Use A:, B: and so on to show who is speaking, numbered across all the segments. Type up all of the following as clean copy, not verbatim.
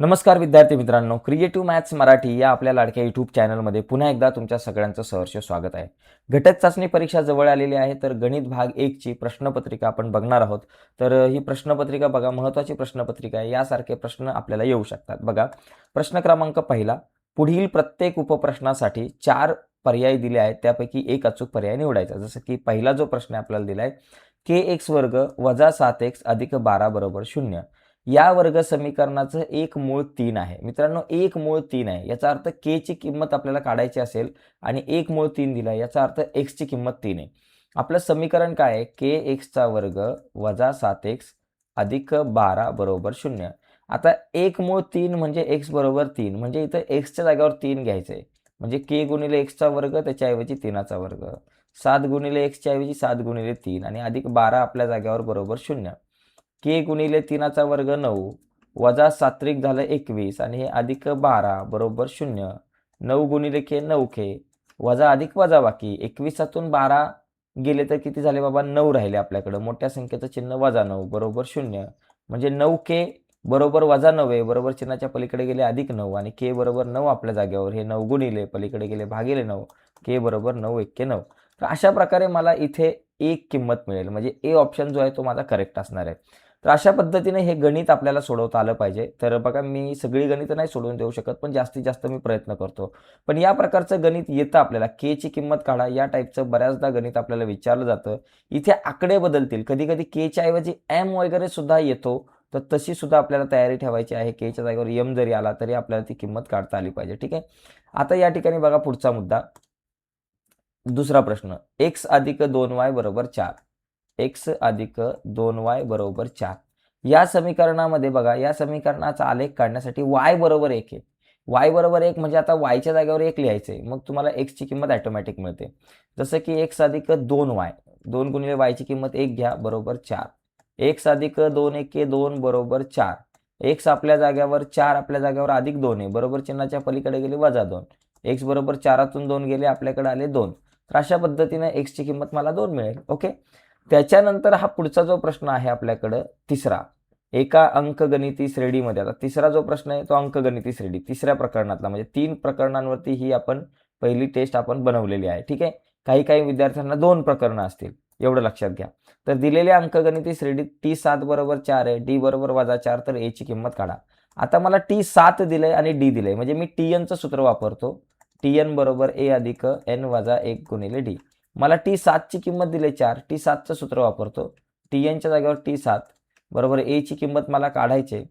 A: नमस्कार विद्यार्थी मित्रांनो, क्रिएटिव्ह मॅथ्स मराठी या आपल्या लाडक्या यूट्यूब चॅनलमध्ये पुन्हा एकदा तुमच्या सगळ्यांचं सहर्ष स्वागत आहे. घटक चाचणी परीक्षा जवळ आलेली आहे, तर गणित भाग 1ची प्रश्नपत्रिका आपण बघणार आहोत. तर ही प्रश्नपत्रिका बघा, महत्त्वाची प्रश्नपत्रिका आहे. यासारखे प्रश्न आपल्याला येऊ शकतात. बघा, प्रश्न क्रमांक पहिला, पुढील प्रत्येक उपप्रश्नासाठी 4 पर्याय दिले आहेत, त्यापैकी एक अचूक पर्याय निवडायचा. जसं की पहिला जो प्रश्न आपल्याला दिला आहे, kx वर्ग वजा 7x अधिक 12 बरोबर 0. या वर्ग समीकरणाचं एक मूळ 3 आहे. मित्रांनो, एक मूळ 3 आहे. याचा अर्थ k ची किंमत आपल्याला काढायची असेल आणि एक मूळ 3 दिला, याचा अर्थ x ची किंमत 3 आहे. आपलं समीकरण काय आहे? kx चा वर्ग वजा 7x अधिक 12 बरोबर 0. आता एक मूळ 3 म्हणजे x बरोबर 3, म्हणजे इथं x च्या जागेवर 3 घ्यायचं आहे. म्हणजे k गुणिले x चा वर्ग, त्याच्याऐवजी 3 चा वर्ग. 7 गुणिले x च्या ऐवजी 7 गुणिले 3 आणि अधिक 12 आपल्या जागेवर बरोबर 0. k गुणिले 3 चा वर्ग 9 वजा 7 झालं 21 आणि हे अधिक 12 बरोबर 0. 9 गुणिले k 9k वजा अधिक वजा बाकी 21तून 12 गेले तर किती झाले बाबा? 9 राहिले आपल्याकडे. मोठ्या संख्येचं चिन्ह वजा 9 बरोबर 0. म्हणजे 9k बरोबर वजा 9 आहे, बरोबर चिन्हाच्या पलीकडे गेले अधिक 9 आणि k बरोबर 9 आपल्या जागेवर. हे 9 गुणिले पलीकडे गेले भागिले 9, k बरोबर 9 1 9. तर अशा प्रकारे मला इथे एक किंमत मिळेल, म्हणजे ए ऑप्शन जो आहे तो माझा करेक्ट असणार आहे. तर अशा पद्धतीने हे गणित आपल्याला सोडवता आलं पाहिजे. तर बघा, मी सगळी गणितं नाही सोडवून देऊ शकत, पण जास्तीत जास्त मी प्रयत्न करतो. पण या प्रकारचं गणित येतं आपल्याला, के ची किंमत काढा, या टाईपचं बऱ्याचदा गणित आपल्याला विचारलं जातं. इथे आकडे बदलतील, कधी कधी केच्या ऐवजी एम वगैरे सुद्धा येतो. तर तशी सुद्धा आपल्याला तयारी ठेवायची आहे. केच्या जागेवर एम जरी आला तरी आपल्याला ती किंमत काढता आली पाहिजे. ठीक आहे. आता या ठिकाणी बघा पुढचा मुद्दा, दुसरा प्रश्न, x अधिक 2y बरोबर 4. x अधिक 2y बरोबर 4. या समीकरणामध्ये बघा, या समीकरणाचा आलेख काढण्यासाठी y बरोबर 1 आहे. y बरोबर 1 म्हणजे आता y च्या जागेवर 1 लिहायचं आहे. मग तुम्हाला x ची किंमत ऑटोमॅटिक मिळते. जसं की x अधिक 2y, 2 गुणिले y ची किंमत 1 घ्या बरोबर 4. x अधिक 2 1 2 बरोबर 4. x आपल्या जागेवर 4, आपल्या जागेवर अधिक 2 आहे, बरोबर चिन्हाच्या पलीकडे गेले वजा 2. x बरोबर 4तून 2 गेले, आपल्याकडे आले 2. तर अशा पद्धतीने x ची किंमत मला 2 मिळेल. ओके. त्याच्यानंतर हा पुढचा जो प्रश्न आहे आपल्याकडं तिसरा, एका अंकगणिती श्रेणीमध्ये. आता तिसरा जो प्रश्न आहे तो अंकगणिती श्रेणी तिसऱ्या प्रकरणातला, म्हणजे 3 प्रकरणांवरती ही आपण पहिली टेस्ट आपण बनवलेली आहे. ठीक आहे. काही काही विद्यार्थ्यांना 2 प्रकरणं असतील, एवढं लक्षात घ्या. तर दिलेल्या अंकगणिती श्रेणीत t7 बरोबर 4 आहे, d बरोबर वजा 4, तर a ची किंमत काढा. आता मला t7 दिलंय आणि d दिलंय, म्हणजे मी tnचं सूत्र वापरतो. tn बरोबर a अधिक n वजा 1 गुणिले d. मला t7 ची किंमत दिली 4, t7चं सूत्र वापरतो. tnच्या जागेवर t7 बरोबर a ची किंमत मला काढायची,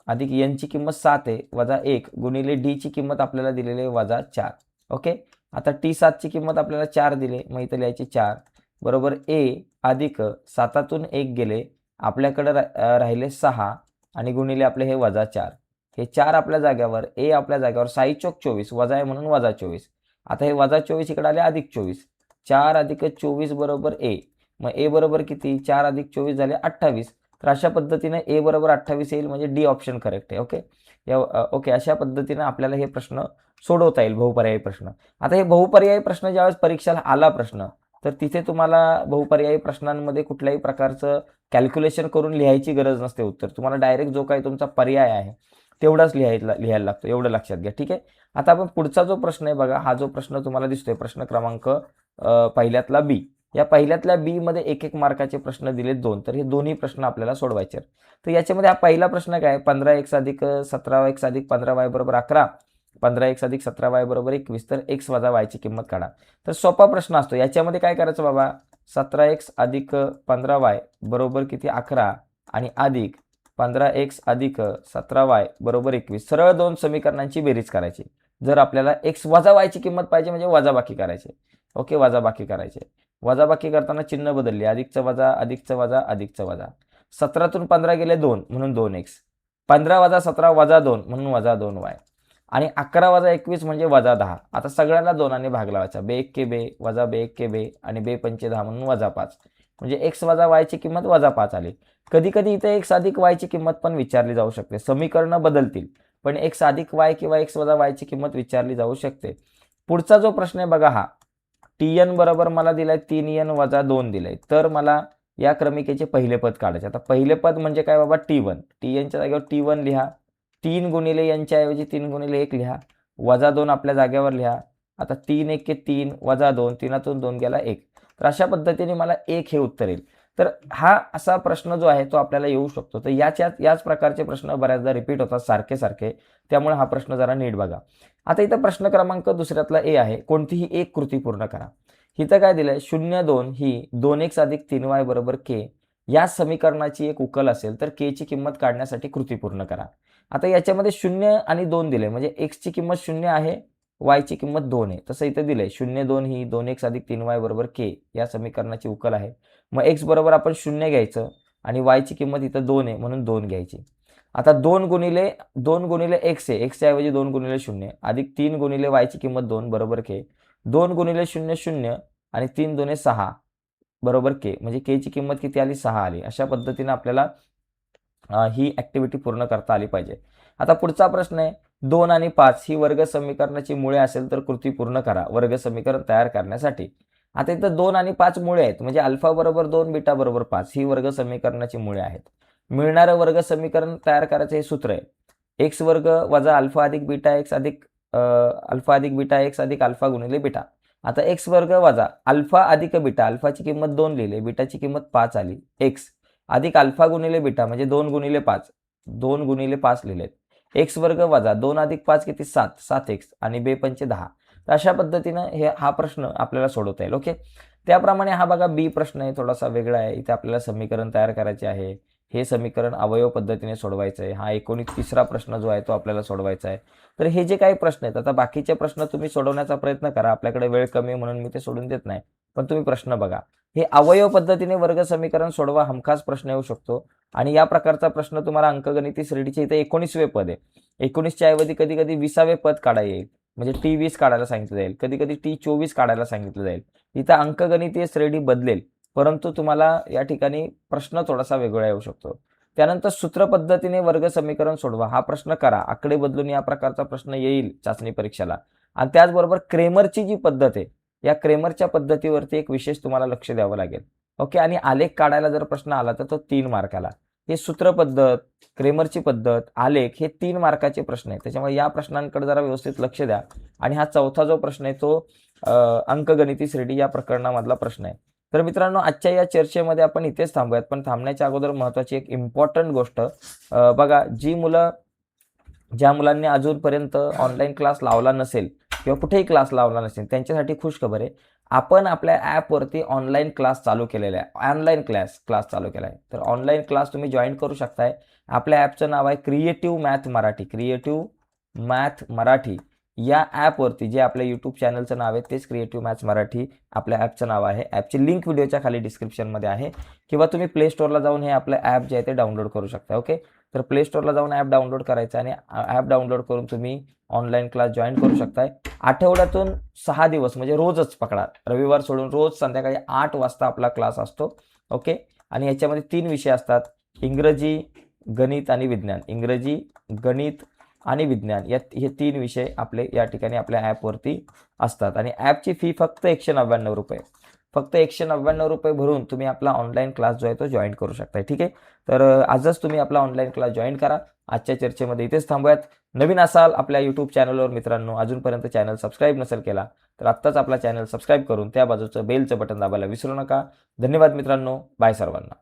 A: अधिक n ची किंमत 7 आहे वजा 1 गुणिले d ची किंमत आपल्याला दिलेली आहे वजा 4. ओके. आता t7 ची किंमत आपल्याला 4 दिली, मग इथे लिहायची 4 बरोबर a अधिक 7तून 1 गेले, आपल्याकडे राहिले 6 आणि गुणिले आपले हे वजा 4. हे 4 आपल्या जागेवर, a आपल्या जागेवर, 6 चोक 24 वजा आहे म्हणून वजा 24. आता हे वजा 24 इकडे आले अधिक 24. 4 अधिक 24 बरोबर a. मग a बरोबर किती? 4 अधिक 24 झाले 28. तर अशा पद्धतीने a बरोबर 28 येईल, म्हणजे डी ऑप्शन करेक्ट आहे. ओके. ओके, अशा पद्धतीने आपल्याला हे प्रश्न सोडवता येईल, बहुपर्यायी प्रश्न. आता हे बहुपर्यायी प्रश्न ज्यावेळेस परीक्षेला आला प्रश्न, तर तिथे तुम्हाला बहुपर्यायी प्रश्नांमध्ये कुठल्याही प्रकारचं कॅल्क्युलेशन करून लिहायची गरज नसते उत्तर. तुम्हाला डायरेक्ट जो काही तुमचा पर्याय आहे तेवढाच लिहायला लागतो, एवढं लक्षात घ्या. ठीक आहे. आता आपण पुढचा जो प्रश्न आहे बघा, हा जो प्रश्न तुम्हाला दिसतोय, प्रश्न क्रमांक पहिल्यातला बी. या पहिल्यातल्या बी मध्ये 1-1 मार्काचे प्रश्न दिलेत 2. तर हे दोन्ही प्रश्न आपल्याला सोडवायचे. तर याच्यामध्ये हा पहिला प्रश्न काय आहे, 15x अधिक 17x अधिक 15y बरोबर 11, 15x अधिक 17y बरोबर 21, तर x वजा y ची किंमत काढा. तर सोपा प्रश्न असतो. याच्यामध्ये काय करायचं बाबा, 17x अधिक 15y बरोबर किती? 11 आणि अधिक 15x अधिक 17y बरोबर 21. सरळ 2 समीकरणांची बेरीज करायची. जर आपल्याला x वजा y ची किंमत पाहिजे म्हणजे वजाबाकी करायची. ओके, वजाबाकी करायची. वजाबाकी करताना चिन्ह बदलले, अधिकचं वजा, अधिकचं वजा, अधिकचं वजा. 17तून 15 गेले 2 म्हणून 2x. 15 वजा 17 वजा 2 म्हणून वजा 2y. आणि 11 वजा 21 म्हणजे वजा 10. आता सगळ्यांना 2 भाग लावायचा. बे 1 के बे वजा बे 1 के बे आणि बे 5 10 म्हणून वजा 5. म्हणजे x वजा y ची किंमत वजा 5 आली. कधी कधी इथे x अधिक y ची किंमत पण विचारली जाऊ शकते. समीकरणं बदलतील, पण x अधिक y किंवा x वजा y ची किंमत विचारली जाऊ शकते. पुढचा जो प्रश्न आहे बघा, हा tn बरोबर मला दिलाय 3n वजा 2 दिलंय. तर मला या क्रमिकेचे पहिले पद काढायचे. आता पहिले पद म्हणजे काय बाबा? t1. tnच्या जागेवर t1 लिहा. 3 गुणिले यांच्या ऐवजी 3 गुणिले 1 लिहा, वजा 2 आपल्या जागेवर लिहा. आता 3 1 3 वजा 2, 3तून 2 गेला 1. तर अशा पद्धतीने मला 1 हे उत्तर येईल. तर हा असा प्रश्न जो आहे तो आपल्याला येऊ शकतो. तर याच प्रकारचे प्रश्न बऱ्याचदा रिपीट होतात सारखे सारखे, त्यामुळे हा प्रश्न जरा नीट बघा. आता इथं प्रश्न क्रमांक दुसऱ्यातला ए आहे, कोणतीही एक कृती पूर्ण करा. इथं काय दिलंय, 0 2 ही 2x अधिक 3y बरोबर k या समीकरणाची एक उकल असेल तर k ची किंमत काढण्यासाठी कृती पूर्ण करा. आता याच्यामध्ये 0 आणि 2 दिले, म्हणजे x ची किंमत 0 आहे, y ची किंमत 2 आहे. तसं इथं दिलंय 0 2 ही 2x अधिक 3y बरोबर k या समीकरणाची उकल आहे. मग x बरोबर आपण 0 घ्यायचं आणि y ची किंमत इथं 2 आहे म्हणून 2 घ्यायची. आता 2 गुणिले x आहे, x च्या ऐवजी 2 गुणिले 0 अधिक 3 गुणिले y ची किंमत 2 बरोबर k. 2 गुणिले 0 0 आणि 3 2 6 बरोबर k, म्हणजे k ची किंमत किती आली, 6 आली. अशा पद्धतीने आपल्याला ही ऍक्टिव्हिटी पूर्ण करता आली पाहिजे. आता पुढचा प्रश्न आहे, 2 आणि 5 ही वर्ग समीकरणाची मुळे असेल तर कृती पूर्ण करा वर्ग समीकरण तयार करण्यासाठी. आता इथं 2 आणि 5 मुळे आहेत, म्हणजे अल्फा बरोबर 2 बीटा बरोबर 5 ही वर्ग समीकरणाची मुळे आहेत. मिळणारं वर्ग समीकरण तयार करायचं हे सूत्र आहे, एक्स वर्ग वजा अल्फा अधिक बीटा एक्स अधिक अल्फा अधिक बीटा एक्स अधिक अल्फा गुणिले बीटा. आता एक्स वर्ग वजा अल्फा अधिक बीटा, अल्फाची किंमत 2 लिहिली, बीटाची किंमत 5 आली, एक्स अधिक अल्फा गुणिले बीटा म्हणजे 2 गुणिले 5, 2 गुणिले 5 लिहिलेत. एक्स वर्ग वजा 2 अधिक 5 किती, 7, 7x आणि बे पंचे 10. तर अशा पद्धतीनं हा प्रश्न आपल्याला सोडवता येईल. ओके, त्याप्रमाणे हा बघा बी प्रश्न आहे, थोडासा वेगळा आहे. इथे आपल्याला समीकरण तयार करायचे आहे, हे समीकरण अवयव पद्धतीने सोडवायचं आहे. हा 39रा प्रश्न जो आहे तो आपल्याला सोडवायचा आहे. तर हे जे काही प्रश्न आहेत, आता बाकीचे प्रश्न तुम्ही सोडवण्याचा प्रयत्न करा, आपल्याकडे वेळ कमी आहे म्हणून मी ते सोडून देत नाही, पण तुम्ही प्रश्न बघा. हे अवयव पद्धतीने वर्ग समीकरण सोडवा, हमखास प्रश्न येऊ शकतो. आणि या प्रकारचा प्रश्न तुम्हाला अंकगणिती श्रेणीचे इथे 19वे पद आहे, 19च्या ऐवजी कधी कधी 20वे पद काढा येईल, म्हणजे T20 काढायला सांगितलं जाईल, कधी कधी T24 काढायला सांगितलं जाईल. इथं अंकगणितीय श्रेणी बदलेल, परंतु तुम्हाला या ठिकाणी प्रश्न थोडासा वेगळा येऊ शकतो. त्यानंतर सूत्र पद्धतीने वर्ग समीकरण सोडवा, हा प्रश्न करा, आकडे बदलून या प्रकारचा प्रश्न येईल चाचणी परीक्षेला. आणि त्याचबरोबर क्रेमरची जी पद्धत आहे, या क्रेमरच्या पद्धतीवरती एक विशेष तुम्हाला लक्ष द्यावं लागेल. ओके, आणि आलेख काढायला जर प्रश्न आला तर तो 3 मार्काला. हे सूत्र पद्धत, क्रेमरची पद्धत, आलेख हे 3 मार्काचे प्रश्न आहेत, त्याच्यामुळे या प्रश्नांकडे जरा व्यवस्थित लक्ष द्या. आणि हा चौथा जो प्रश्न आहे तो अंकगणिती श्रेणी या प्रकरणामधला प्रश्न आहे. तर मित्रांनो, आजच्या या चर्चेमध्ये आपण इथेच थांबूयात, पण थांबण्याच्या अगोदर महत्त्वाची एक इम्पॉर्टंट गोष्ट बघा, ज्या मुलांनी अजूनपर्यंत ऑनलाईन क्लास लावला नसेल किंवा कुठेही क्लास लावला नसेल, त्यांच्यासाठी खुशखबर आहे, आपण आपल्या ॲपवरती ऑनलाईन क्लास चालू केलेला आहे, ऑनलाईन क्लास चालू केला आहे. तर ऑनलाईन क्लास तुम्ही जॉईन करू शकताय. आपल्या ॲपचं नाव आहे creative math Marathi, creative math Marathi. या ॲपवरती जे आपल्या यूट्यूब चॅनलचं नाव आहे तेच क्रिएटिव्ह मॅथ्स मराठी आपल्या ॲपचं नाव आहे. ॲपची लिंक व्हिडिओच्या खाली डिस्क्रिप्शनमध्ये आहे, किंवा तुम्ही प्ले स्टोअरला जाऊन हे आपलं ॲप जे आहे ते डाउनलोड करू शकता. ओके, तर प्ले स्टोअरला जाऊन ॲप डाउनलोड करायचं आणि ॲप डाउनलोड करून तुम्ही ऑनलाईन क्लास जॉईन करू शकताय. आठवड्यातून 6 दिवस म्हणजे रोजच पकडा, रविवार सोडून रोज संध्याकाळी 8 वाजता आपला क्लास असतो. ओके, आणि याच्यामध्ये 3 विषय असतात, इंग्रजी, गणित आणि विज्ञान. इंग्रजी, गणित आणि विज्ञान हे 3 विषय आपले या ठिकाणी आपल्या ॲपवरती असतात. आणि ॲपची फी फक्त 199 रुपये, फक्त 199 रुपये भरून तुम्ही आपला ऑनलाईन क्लास जो आहे तो जॉईन करू शकताय. ठीक आहे, तर आजच तुम्ही आपला ऑनलाईन क्लास जॉईन करा. आजच्या चर्चेमध्ये इथेच थांबूयात. नवीन असाल आपल्या यूट्यूब चॅनलवर मित्रांनो, अजूनपर्यंत चॅनल सबस्क्राईब नसेल केला तर आत्ताच आपला चॅनल सबस्क्राईब करून त्या बाजूचं बेलचं बटन दाबायला विसरू नका. धन्यवाद मित्रांनो, बाय सर्वांना.